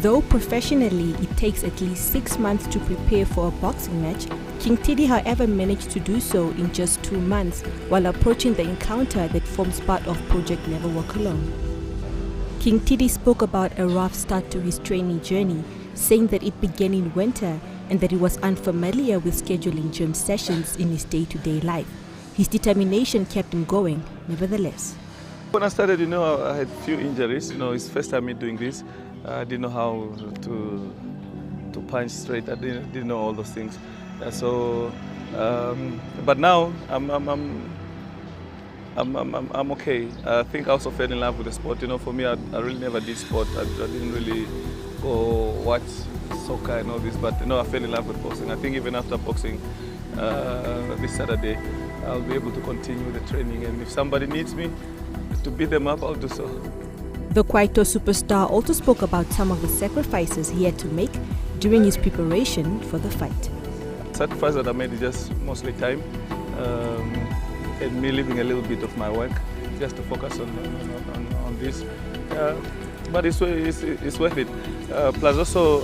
Though professionally it takes at least 6 months to prepare for a boxing match, King Tidi however managed to do so in just 2 months while approaching the encounter that forms part of Project Never Walk Alone. King Tidi spoke about a rough start to his training journey, saying that it began in winter and that he was unfamiliar with scheduling gym sessions in his day-to-day life. His determination kept him going, nevertheless. When I started, I had a few injuries. It's first time me doing this. I didn't know how to punch straight. I didn't know all those things. But now I'm okay. I think I also fell in love with the sport. For me, I really never did sport. I didn't really go watch soccer and all this. But I fell in love with boxing. I think even after boxing this Saturday, I'll be able to continue the training. And if somebody needs me to beat them up, I'll do so. The Kwaito superstar also spoke about some of the sacrifices he had to make during his preparation for the fight. Sacrifice that I made is just mostly time and me leaving a little bit of my work just to focus on this. But it's worth it. Plus also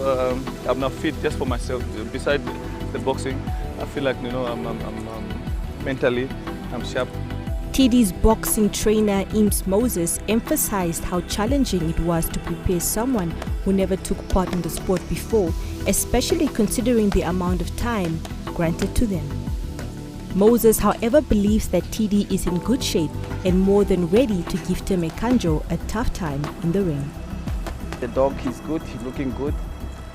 I'm now fit just for myself. Besides the boxing, I feel like mentally I'm sharp. Tidi's boxing trainer Eames Moses emphasized how challenging it was to prepare someone who never took part in the sport before, especially considering the amount of time granted to them. Moses, however, believes that Tidi is in good shape and more than ready to give Tim Ekanjo a tough time in the ring. The dog is good, he's looking good.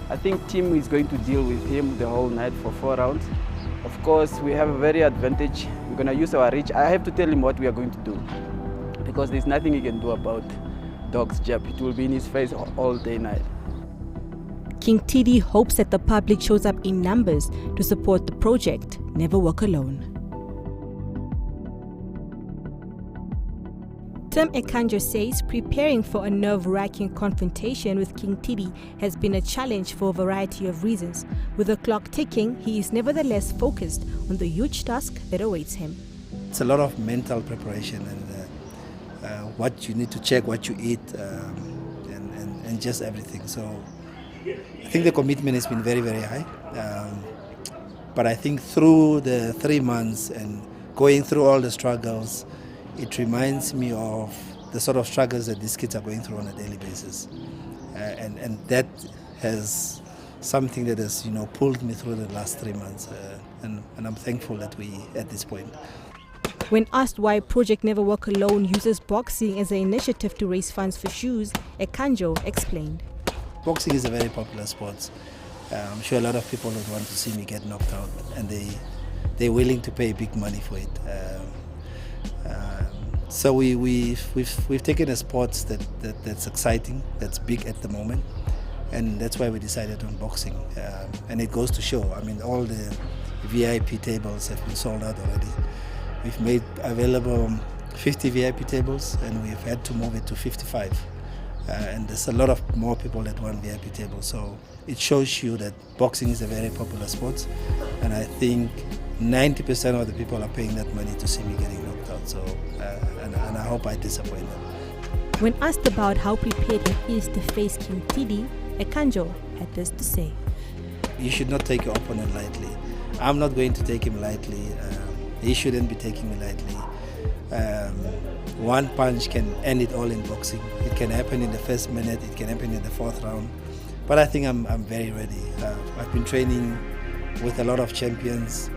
I think Tim is going to deal with him the whole night for 4 rounds. Of course, we have a very advantage. We're going to use our reach. I have to tell him what we are going to do because there's nothing he can do about dog's jab. It will be in his face all day night. King Tidi hopes that the public shows up in numbers to support the project Never Walk Alone. Tim Ekanjo says preparing for a nerve-wracking confrontation with King Tidi has been a challenge for a variety of reasons. With the clock ticking, he is nevertheless focused on the huge task that awaits him. It's a lot of mental preparation and what you need to check, what you eat, and just everything. So I think the commitment has been very, very high. But I think through the 3 months and going through all the struggles, it reminds me of the sort of struggles that these kids are going through on a daily basis. And that has something that has pulled me through the last 3 months. And I'm thankful that we're at this point. When asked why Project Never Walk Alone uses boxing as an initiative to raise funds for shoes, Ekanjo explained. Boxing is a very popular sport. I'm sure a lot of people would want to see me get knocked out, and they're willing to pay big money for it. So we've taken a sport that's exciting, that's big at the moment, and that's why we decided on boxing. And it goes to show, all the VIP tables have been sold out already. We've made available 50 VIP tables, and we've had to move it to 55. And there's a lot of more people that want VIP tables. So it shows you that boxing is a very popular sport, and I think 90% of the people are paying that money to see me getting knocked out. So, and I hope I disappoint them. When asked about how prepared he is to face King Tidi, Ekanjo had this to say. You should not take your opponent lightly. I'm not going to take him lightly. He shouldn't be taking me lightly. One punch can end it all in boxing. It can happen in the first minute, it can happen in the 4th round. But I think I'm very ready. I've been training with a lot of champions.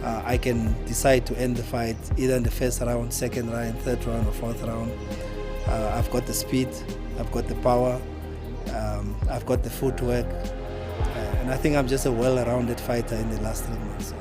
I can decide to end the fight either in the 1st round, 2nd round, 3rd round or 4th round. I've got the speed, I've got the power, I've got the footwork. And I think I'm just a well-rounded fighter in the last 3 months.